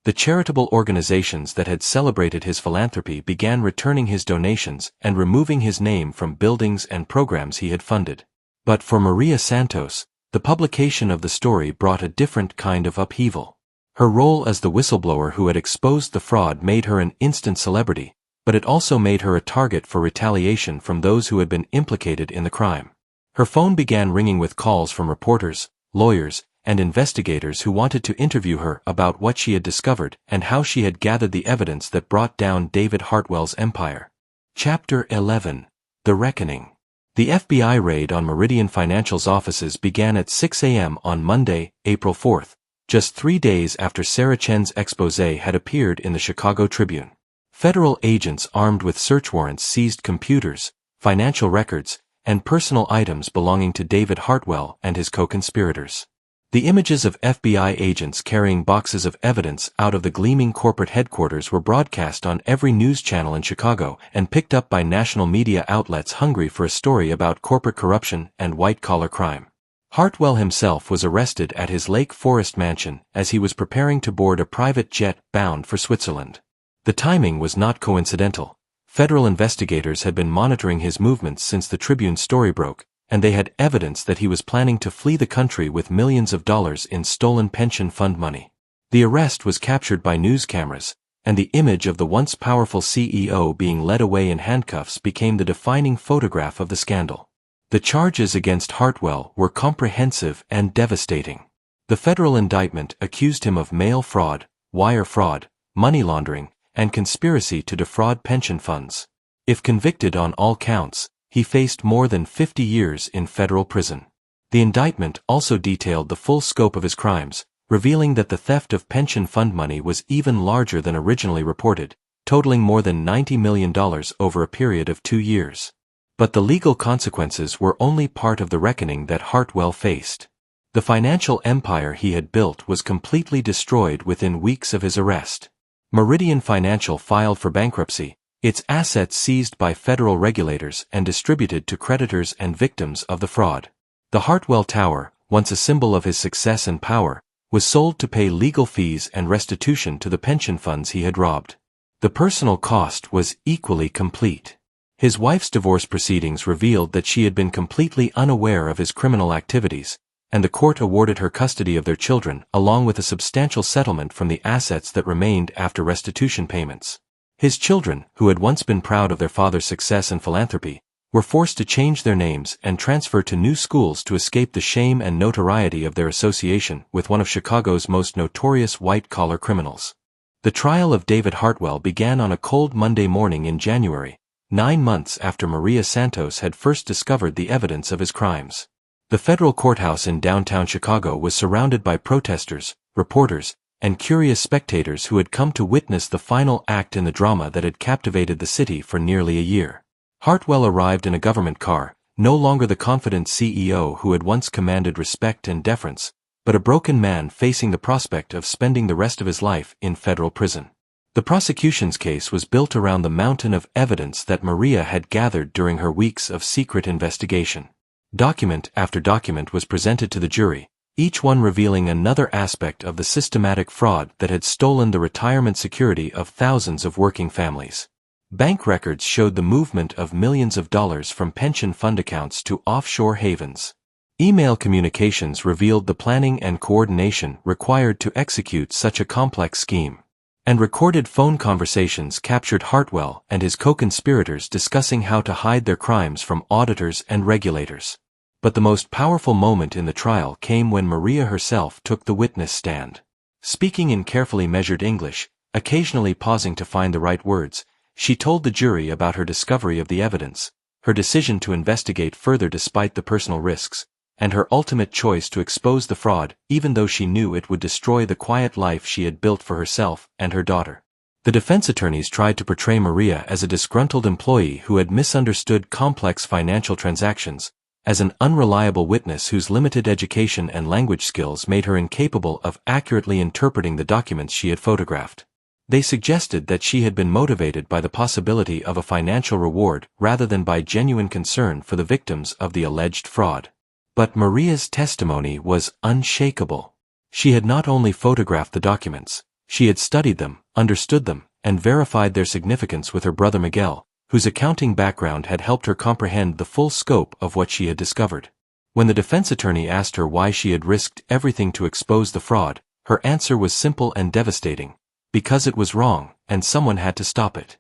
The charitable organizations that had celebrated his philanthropy began returning his donations and removing his name from buildings and programs he had funded. But for Maria Santos, the publication of the story brought a different kind of upheaval. Her role as the whistleblower who had exposed the fraud made her an instant celebrity, but it also made her a target for retaliation from those who had been implicated in the crime. Her phone began ringing with calls from reporters, lawyers, and investigators who wanted to interview her about what she had discovered and how she had gathered the evidence that brought down David Hartwell's empire. Chapter 11. The Reckoning. The FBI raid on Meridian Financial's offices began at 6 a.m. on Monday, April 4th, just 3 days after Sarah Chen's exposé had appeared in the Chicago Tribune. Federal agents armed with search warrants seized computers, financial records, and personal items belonging to David Hartwell and his co-conspirators. The images of FBI agents carrying boxes of evidence out of the gleaming corporate headquarters were broadcast on every news channel in Chicago and picked up by national media outlets hungry for a story about corporate corruption and white-collar crime. Hartwell himself was arrested at his Lake Forest mansion as he was preparing to board a private jet bound for Switzerland. The timing was not coincidental. Federal investigators had been monitoring his movements since the Tribune's story broke, and they had evidence that he was planning to flee the country with millions of dollars in stolen pension fund money. The arrest was captured by news cameras, and the image of the once powerful CEO being led away in handcuffs became the defining photograph of the scandal. The charges against Hartwell were comprehensive and devastating. The federal indictment accused him of mail fraud, wire fraud, money laundering, and conspiracy to defraud pension funds. If convicted on all counts, he faced more than 50 years in federal prison. The indictment also detailed the full scope of his crimes, revealing that the theft of pension fund money was even larger than originally reported, totaling more than $90 million over a period of 2 years. But the legal consequences were only part of the reckoning that Hartwell faced. The financial empire he had built was completely destroyed within weeks of his arrest. Meridian Financial filed for bankruptcy, its assets seized by federal regulators and distributed to creditors and victims of the fraud. The Hartwell Tower, once a symbol of his success and power, was sold to pay legal fees and restitution to the pension funds he had robbed. The personal cost was equally complete. His wife's divorce proceedings revealed that she had been completely unaware of his criminal activities, and the court awarded her custody of their children along with a substantial settlement from the assets that remained after restitution payments. His children, who had once been proud of their father's success and philanthropy, were forced to change their names and transfer to new schools to escape the shame and notoriety of their association with one of Chicago's most notorious white-collar criminals. The trial of David Hartwell began on a cold Monday morning in January, 9 months after Maria Santos had first discovered the evidence of his crimes. The federal courthouse in downtown Chicago was surrounded by protesters, reporters, and curious spectators who had come to witness the final act in the drama that had captivated the city for nearly a year. Hartwell arrived in a government car, no longer the confident CEO who had once commanded respect and deference, but a broken man facing the prospect of spending the rest of his life in federal prison. The prosecution's case was built around the mountain of evidence that Maria had gathered during her weeks of secret investigation. Document after document was presented to the jury, each one revealing another aspect of the systematic fraud that had stolen the retirement security of thousands of working families. Bank records showed the movement of millions of dollars from pension fund accounts to offshore havens. Email communications revealed the planning and coordination required to execute such a complex scheme. And recorded phone conversations captured Hartwell and his co-conspirators discussing how to hide their crimes from auditors and regulators. But the most powerful moment in the trial came when Maria herself took the witness stand. Speaking in carefully measured English, occasionally pausing to find the right words, she told the jury about her discovery of the evidence, her decision to investigate further despite the personal risks, and her ultimate choice to expose the fraud even though she knew it would destroy the quiet life she had built for herself and her daughter. The defense attorneys tried to portray Maria as a disgruntled employee who had misunderstood complex financial transactions, as an unreliable witness whose limited education and language skills made her incapable of accurately interpreting the documents she had photographed. They suggested that she had been motivated by the possibility of a financial reward rather than by genuine concern for the victims of the alleged fraud. But Maria's testimony was unshakable. She had not only photographed the documents, she had studied them, understood them, and verified their significance with her brother Miguel, whose accounting background had helped her comprehend the full scope of what she had discovered. When the defense attorney asked her why she had risked everything to expose the fraud, her answer was simple and devastating: because it was wrong, and someone had to stop it.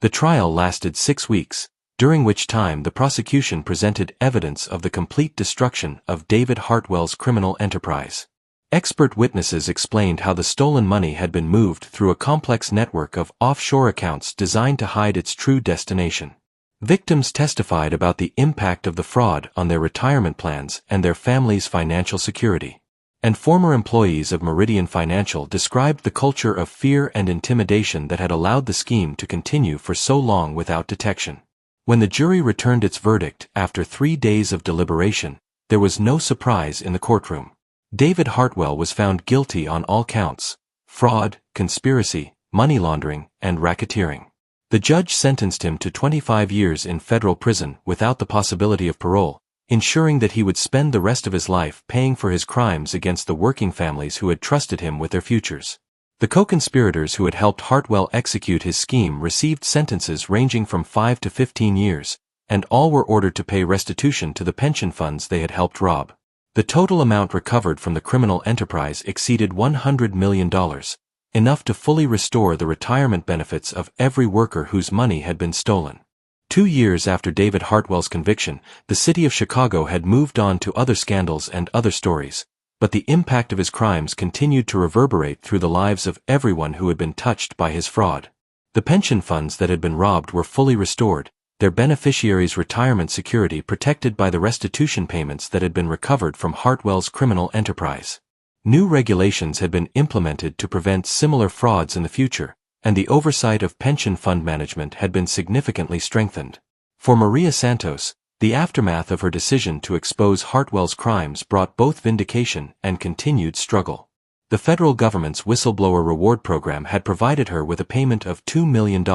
The trial lasted 6 weeks, during which time the prosecution presented evidence of the complete destruction of David Hartwell's criminal enterprise. Expert witnesses explained how the stolen money had been moved through a complex network of offshore accounts designed to hide its true destination. Victims testified about the impact of the fraud on their retirement plans and their families' financial security. And former employees of Meridian Financial described the culture of fear and intimidation that had allowed the scheme to continue for so long without detection. When the jury returned its verdict after 3 days of deliberation, there was no surprise in the courtroom. David Hartwell was found guilty on all counts: fraud, conspiracy, money laundering, and racketeering. The judge sentenced him to 25 years in federal prison without the possibility of parole, ensuring that he would spend the rest of his life paying for his crimes against the working families who had trusted him with their futures. The co-conspirators who had helped Hartwell execute his scheme received sentences ranging from 5 to 15 years, and all were ordered to pay restitution to the pension funds they had helped rob. The total amount recovered from the criminal enterprise exceeded $100 million, enough to fully restore the retirement benefits of every worker whose money had been stolen. 2 years after David Hartwell's conviction, the city of Chicago had moved on to other scandals and other stories, but the impact of his crimes continued to reverberate through the lives of everyone who had been touched by his fraud. The pension funds that had been robbed were fully restored, their beneficiaries' retirement security protected by the restitution payments that had been recovered from Hartwell's criminal enterprise. New regulations had been implemented to prevent similar frauds in the future, and the oversight of pension fund management had been significantly strengthened. For Maria Santos, the aftermath of her decision to expose Hartwell's crimes brought both vindication and continued struggle. The federal government's whistleblower reward program had provided her with a payment of $2 million,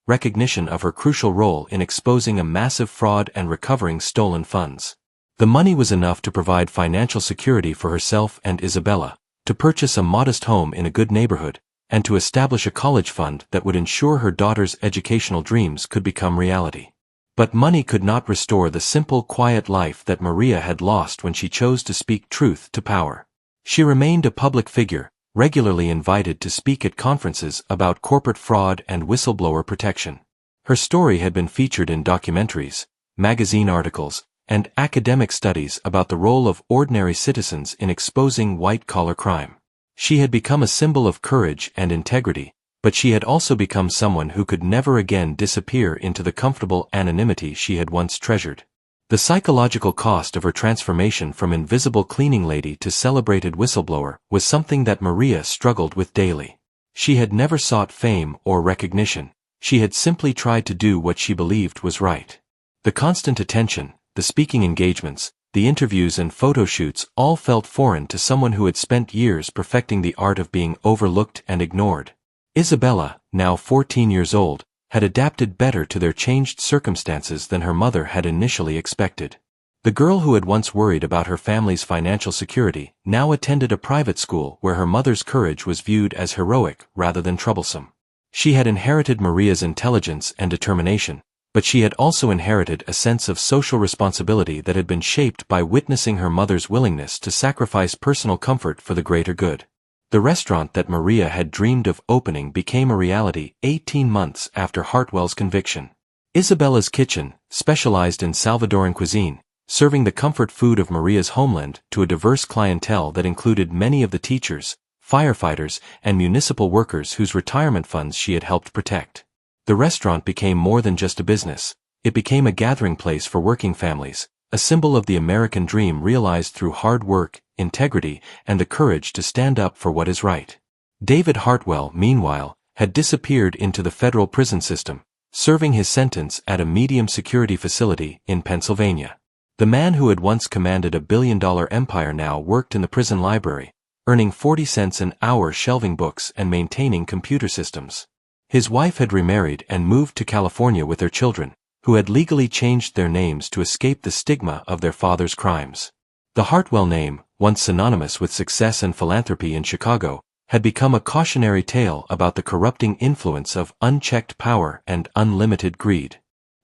recognition of her crucial role in exposing a massive fraud and recovering stolen funds. The money was enough to provide financial security for herself and Isabella, to purchase a modest home in a good neighborhood, and to establish a college fund that would ensure her daughter's educational dreams could become reality. But money could not restore the simple, quiet life that Maria had lost when she chose to speak truth to power. She remained a public figure, regularly invited to speak at conferences about corporate fraud and whistleblower protection. Her story had been featured in documentaries, magazine articles, and academic studies about the role of ordinary citizens in exposing white-collar crime. She had become a symbol of courage and integrity, but she had also become someone who could never again disappear into the comfortable anonymity she had once treasured. The psychological cost of her transformation from invisible cleaning lady to celebrated whistleblower was something that Maria struggled with daily. She had never sought fame or recognition. She had simply tried to do what she believed was right. The constant attention, the speaking engagements, the interviews and photo shoots all felt foreign to someone who had spent years perfecting the art of being overlooked and ignored. Isabella, now 14 years old, had adapted better to their changed circumstances than her mother had initially expected. The girl who had once worried about her family's financial security now attended a private school where her mother's courage was viewed as heroic rather than troublesome. She had inherited Maria's intelligence and determination, but she had also inherited a sense of social responsibility that had been shaped by witnessing her mother's willingness to sacrifice personal comfort for the greater good. The restaurant that Maria had dreamed of opening became a reality 18 months after Hartwell's conviction. Isabella's Kitchen, specialized in Salvadoran cuisine, serving the comfort food of Maria's homeland to a diverse clientele that included many of the teachers, firefighters, and municipal workers whose retirement funds she had helped protect. The restaurant became more than just a business. It became a gathering place for working families, a symbol of the American dream realized through hard work, integrity, and the courage to stand up for what is right. David Hartwell, meanwhile, had disappeared into the federal prison system, serving his sentence at a medium-security facility in Pennsylvania. The man who had once commanded a billion-dollar empire now worked in the prison library, earning 40 cents an hour shelving books and maintaining computer systems. His wife had remarried and moved to California with their children, who had legally changed their names to escape the stigma of their father's crimes. The Hartwell name, once synonymous with success and philanthropy in Chicago, had become a cautionary tale about the corrupting influence of unchecked power and unlimited greed.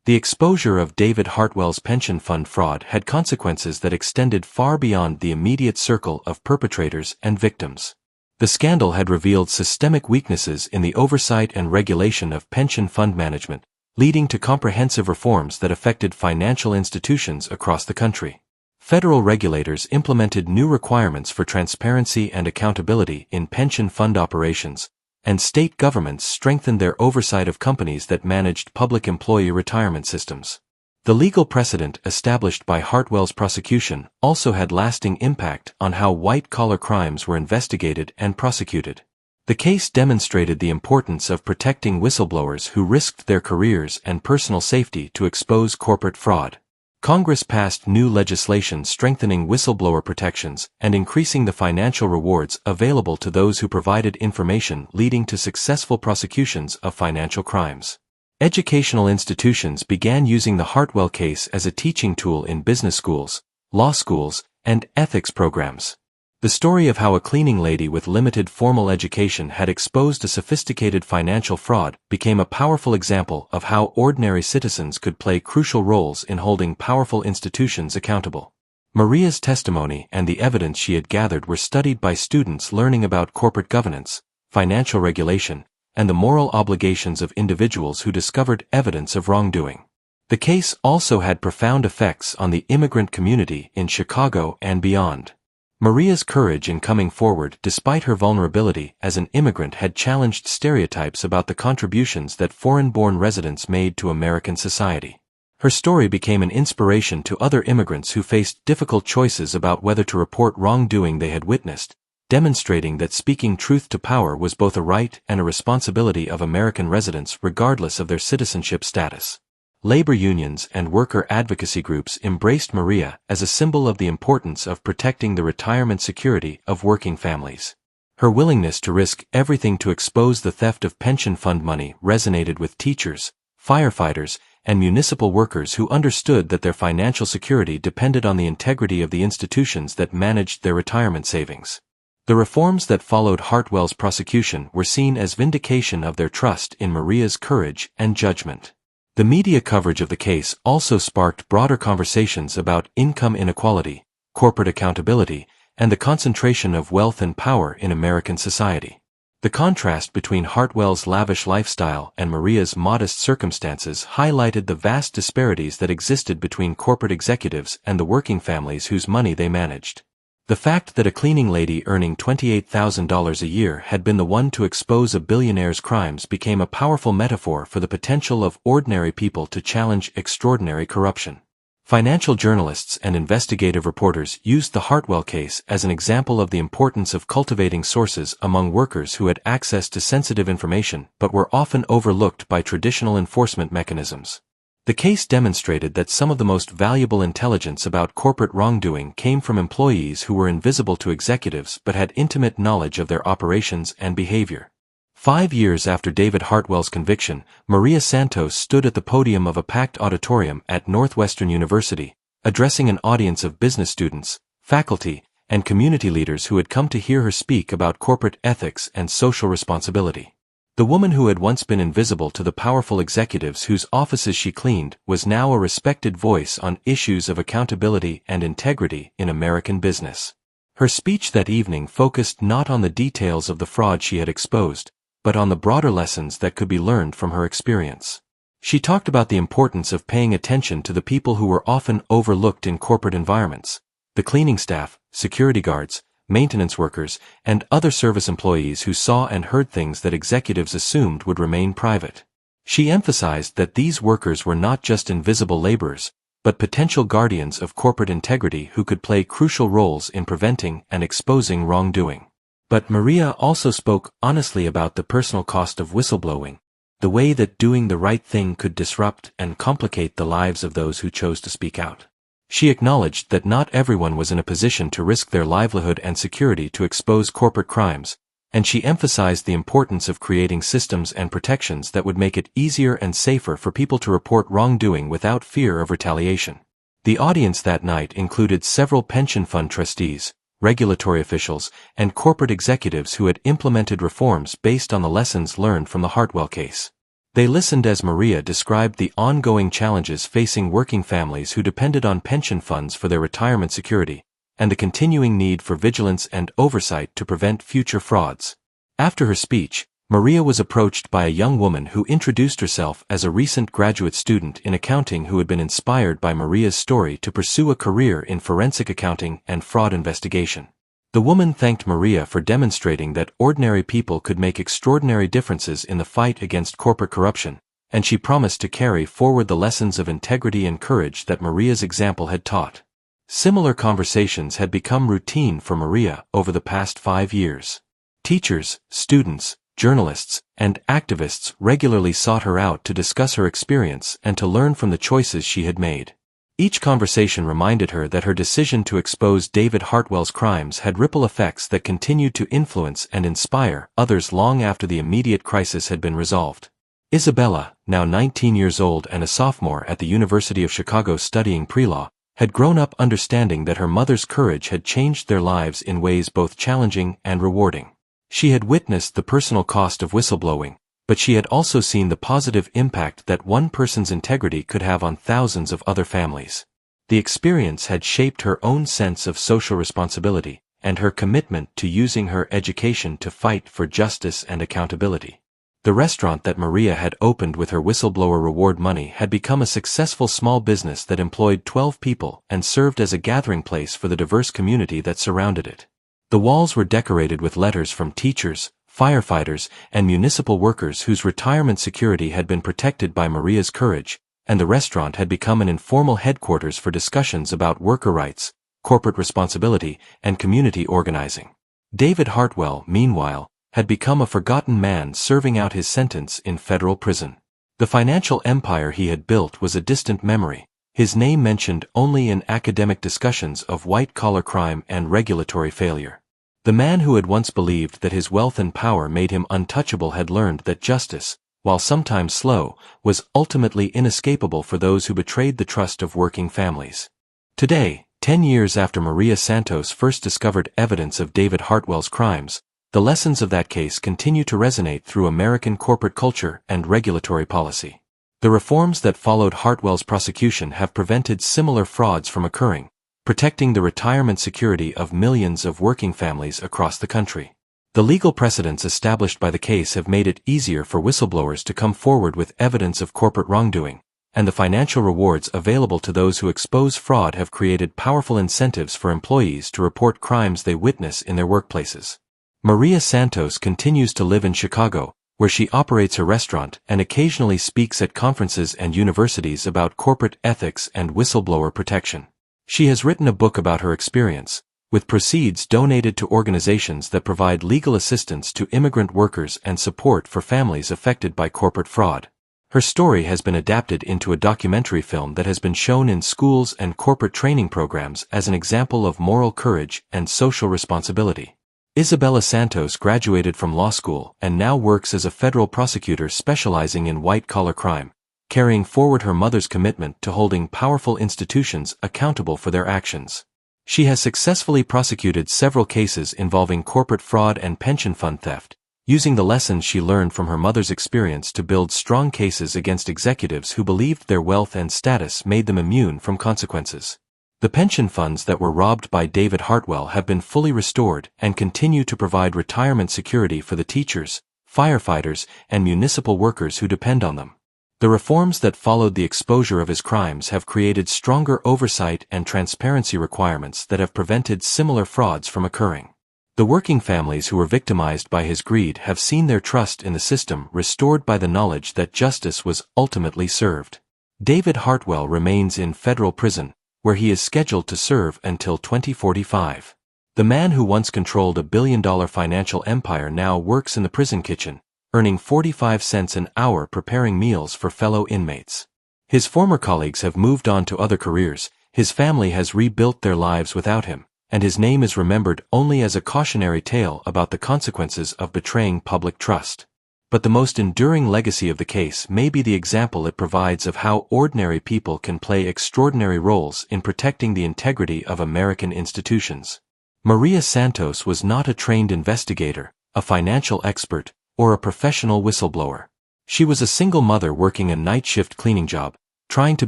The exposure of David Hartwell's pension fund fraud had consequences that extended far beyond the immediate circle of perpetrators and victims. The scandal had revealed systemic weaknesses in the oversight and regulation of pension fund management, leading to comprehensive reforms that affected financial institutions across the country. Federal regulators implemented new requirements for transparency and accountability in pension fund operations, and state governments strengthened their oversight of companies that managed public employee retirement systems. The legal precedent established by Hartwell's prosecution also had lasting impact on how white-collar crimes were investigated and prosecuted. The case demonstrated the importance of protecting whistleblowers who risked their careers and personal safety to expose corporate fraud. Congress passed new legislation strengthening whistleblower protections and increasing the financial rewards available to those who provided information, leading to successful prosecutions of financial crimes. Educational institutions began using the Hartwell case as a teaching tool in business schools, law schools, and ethics programs. The story of how a cleaning lady with limited formal education had exposed a sophisticated financial fraud became a powerful example of how ordinary citizens could play crucial roles in holding powerful institutions accountable. Maria's testimony and the evidence she had gathered were studied by students learning about corporate governance, financial regulation, and the moral obligations of individuals who discovered evidence of wrongdoing. The case also had profound effects on the immigrant community in Chicago and beyond. Maria's courage in coming forward despite her vulnerability as an immigrant had challenged stereotypes about the contributions that foreign-born residents made to American society. Her story became an inspiration to other immigrants who faced difficult choices about whether to report wrongdoing they had witnessed, demonstrating that speaking truth to power was both a right and a responsibility of American residents regardless of their citizenship status. Labor unions and worker advocacy groups embraced Maria as a symbol of the importance of protecting the retirement security of working families. Her willingness to risk everything to expose the theft of pension fund money resonated with teachers, firefighters, and municipal workers who understood that their financial security depended on the integrity of the institutions that managed their retirement savings. The reforms that followed Hartwell's prosecution were seen as vindication of their trust in Maria's courage and judgment. The media coverage of the case also sparked broader conversations about income inequality, corporate accountability, and the concentration of wealth and power in American society. The contrast between Hartwell's lavish lifestyle and Maria's modest circumstances highlighted the vast disparities that existed between corporate executives and the working families whose money they managed. The fact that a cleaning lady earning $28,000 a year had been the one to expose a billionaire's crimes became a powerful metaphor for the potential of ordinary people to challenge extraordinary corruption. Financial journalists and investigative reporters used the Hartwell case as an example of the importance of cultivating sources among workers who had access to sensitive information but were often overlooked by traditional enforcement mechanisms. The case demonstrated that some of the most valuable intelligence about corporate wrongdoing came from employees who were invisible to executives but had intimate knowledge of their operations and behavior. 5 years after David Hartwell's conviction, Maria Santos stood at the podium of a packed auditorium at Northwestern University, addressing an audience of business students, faculty, and community leaders who had come to hear her speak about corporate ethics and social responsibility. The woman who had once been invisible to the powerful executives whose offices she cleaned was now a respected voice on issues of accountability and integrity in American business. Her speech that evening focused not on the details of the fraud she had exposed, but on the broader lessons that could be learned from her experience. She talked about the importance of paying attention to the people who were often overlooked in corporate environments: the cleaning staff, security guards, maintenance workers, and other service employees who saw and heard things that executives assumed would remain private. She emphasized that these workers were not just invisible laborers, but potential guardians of corporate integrity who could play crucial roles in preventing and exposing wrongdoing. But Maria also spoke honestly about the personal cost of whistleblowing, the way that doing the right thing could disrupt and complicate the lives of those who chose to speak out. She acknowledged that not everyone was in a position to risk their livelihood and security to expose corporate crimes, and she emphasized the importance of creating systems and protections that would make it easier and safer for people to report wrongdoing without fear of retaliation. The audience that night included several pension fund trustees, regulatory officials, and corporate executives who had implemented reforms based on the lessons learned from the Hartwell case. They listened as Maria described the ongoing challenges facing working families who depended on pension funds for their retirement security, and the continuing need for vigilance and oversight to prevent future frauds. After her speech, Maria was approached by a young woman who introduced herself as a recent graduate student in accounting who had been inspired by Maria's story to pursue a career in forensic accounting and fraud investigation. The woman thanked Maria for demonstrating that ordinary people could make extraordinary differences in the fight against corporate corruption, and she promised to carry forward the lessons of integrity and courage that Maria's example had taught. Similar conversations had become routine for Maria over the past 5 years. Teachers, students, journalists, and activists regularly sought her out to discuss her experience and to learn from the choices she had made. Each conversation reminded her that her decision to expose David Hartwell's crimes had ripple effects that continued to influence and inspire others long after the immediate crisis had been resolved. Isabella, now 19 years old and a sophomore at the University of Chicago studying pre-law, had grown up understanding that her mother's courage had changed their lives in ways both challenging and rewarding. She had witnessed the personal cost of whistleblowing, but she had also seen the positive impact that one person's integrity could have on thousands of other families. The experience had shaped her own sense of social responsibility and her commitment to using her education to fight for justice and accountability. The restaurant that Maria had opened with her whistleblower reward money had become a successful small business that employed 12 people and served as a gathering place for the diverse community that surrounded it. The walls were decorated with letters from teachers, firefighters, and municipal workers whose retirement security had been protected by Maria's courage, and the restaurant had become an informal headquarters for discussions about worker rights, corporate responsibility, and community organizing. David Hartwell, meanwhile, had become a forgotten man serving out his sentence in federal prison. The financial empire he had built was a distant memory, his name mentioned only in academic discussions of white-collar crime and regulatory failure. The man who had once believed that his wealth and power made him untouchable had learned that justice, while sometimes slow, was ultimately inescapable for those who betrayed the trust of working families. Today, 10 years after Maria Santos first discovered evidence of David Hartwell's crimes, the lessons of that case continue to resonate through American corporate culture and regulatory policy. The reforms that followed Hartwell's prosecution have prevented similar frauds from occurring, protecting the retirement security of millions of working families across the country. The legal precedents established by the case have made it easier for whistleblowers to come forward with evidence of corporate wrongdoing, and the financial rewards available to those who expose fraud have created powerful incentives for employees to report crimes they witness in their workplaces. Maria Santos continues to live in Chicago, where she operates her restaurant and occasionally speaks at conferences and universities about corporate ethics and whistleblower protection. She has written a book about her experience, with proceeds donated to organizations that provide legal assistance to immigrant workers and support for families affected by corporate fraud. Her story has been adapted into a documentary film that has been shown in schools and corporate training programs as an example of moral courage and social responsibility. Isabella Santos graduated from law school and now works as a federal prosecutor specializing in white-collar crime, carrying forward her mother's commitment to holding powerful institutions accountable for their actions. She has successfully prosecuted several cases involving corporate fraud and pension fund theft, using the lessons she learned from her mother's experience to build strong cases against executives who believed their wealth and status made them immune from consequences. The pension funds that were robbed by David Hartwell have been fully restored and continue to provide retirement security for the teachers, firefighters, and municipal workers who depend on them. The reforms that followed the exposure of his crimes have created stronger oversight and transparency requirements that have prevented similar frauds from occurring. The working families who were victimized by his greed have seen their trust in the system restored by the knowledge that justice was ultimately served. David Hartwell remains in federal prison, where he is scheduled to serve until 2045. The man who once controlled a billion-dollar financial empire now works in the prison kitchen, earning 45 cents an hour preparing meals for fellow inmates. His former colleagues have moved on to other careers, his family has rebuilt their lives without him, and his name is remembered only as a cautionary tale about the consequences of betraying public trust. But the most enduring legacy of the case may be the example it provides of how ordinary people can play extraordinary roles in protecting the integrity of American institutions. Maria Santos was not a trained investigator, a financial expert, or a professional whistleblower. She was a single mother working a night shift cleaning job, trying to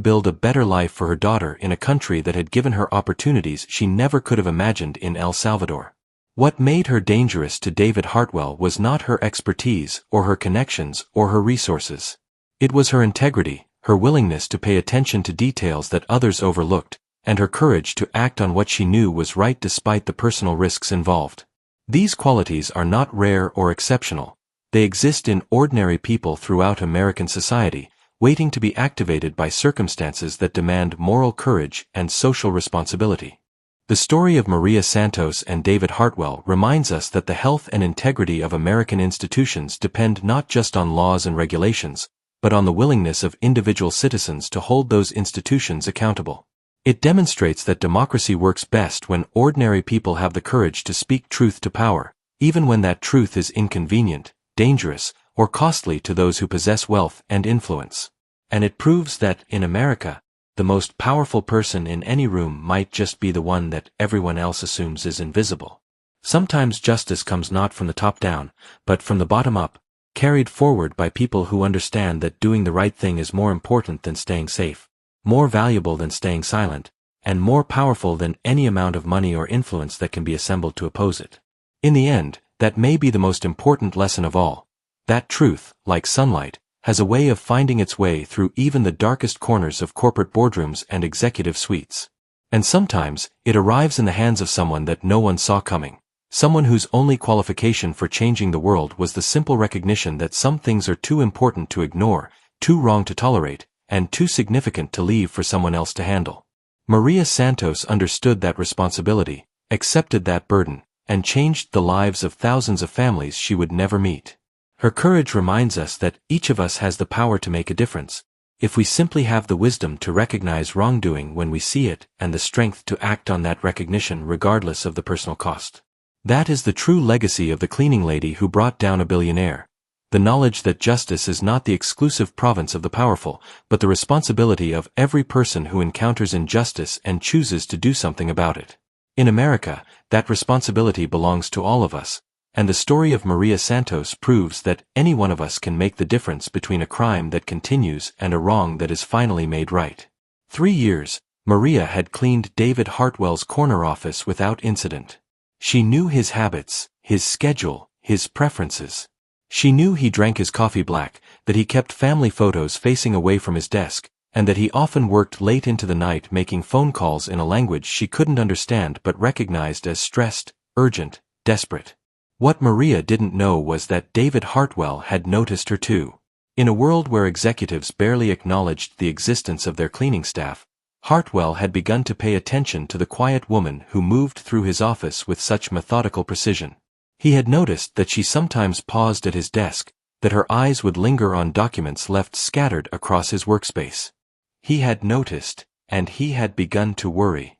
build a better life for her daughter in a country that had given her opportunities she never could have imagined in El Salvador. What made her dangerous to David Hartwell was not her expertise or her connections or her resources. It was her integrity, her willingness to pay attention to details that others overlooked, and her courage to act on what she knew was right despite the personal risks involved. These qualities are not rare or exceptional. They exist in ordinary people throughout American society, waiting to be activated by circumstances that demand moral courage and social responsibility. The story of Maria Santos and David Hartwell reminds us that the health and integrity of American institutions depend not just on laws and regulations, but on the willingness of individual citizens to hold those institutions accountable. It demonstrates that democracy works best when ordinary people have the courage to speak truth to power, even when that truth is inconvenient, dangerous, or costly to those who possess wealth and influence. And it proves that, in America, the most powerful person in any room might just be the one that everyone else assumes is invisible. Sometimes justice comes not from the top down, but from the bottom up, carried forward by people who understand that doing the right thing is more important than staying safe, more valuable than staying silent, and more powerful than any amount of money or influence that can be assembled to oppose it. In the end, that may be the most important lesson of all. That truth, like sunlight, has a way of finding its way through even the darkest corners of corporate boardrooms and executive suites. And sometimes, it arrives in the hands of someone that no one saw coming, someone whose only qualification for changing the world was the simple recognition that some things are too important to ignore, too wrong to tolerate, and too significant to leave for someone else to handle. Maria Santos understood that responsibility, accepted that burden, and changed the lives of thousands of families she would never meet. Her courage reminds us that each of us has the power to make a difference, if we simply have the wisdom to recognize wrongdoing when we see it and the strength to act on that recognition regardless of the personal cost. That is the true legacy of the cleaning lady who brought down a billionaire. The knowledge that justice is not the exclusive province of the powerful, but the responsibility of every person who encounters injustice and chooses to do something about it. In America, that responsibility belongs to all of us, and the story of Maria Santos proves that any one of us can make the difference between a crime that continues and a wrong that is finally made right. 3 years, Maria had cleaned David Hartwell's corner office without incident. She knew his habits, his schedule, his preferences. She knew he drank his coffee black, that he kept family photos facing away from his desk, and that he often worked late into the night making phone calls in a language she couldn't understand but recognized as stressed, urgent, desperate. What Maria didn't know was that David Hartwell had noticed her too. In a world where executives barely acknowledged the existence of their cleaning staff, Hartwell had begun to pay attention to the quiet woman who moved through his office with such methodical precision. He had noticed that she sometimes paused at his desk, that her eyes would linger on documents left scattered across his workspace. He had noticed, and he had begun to worry.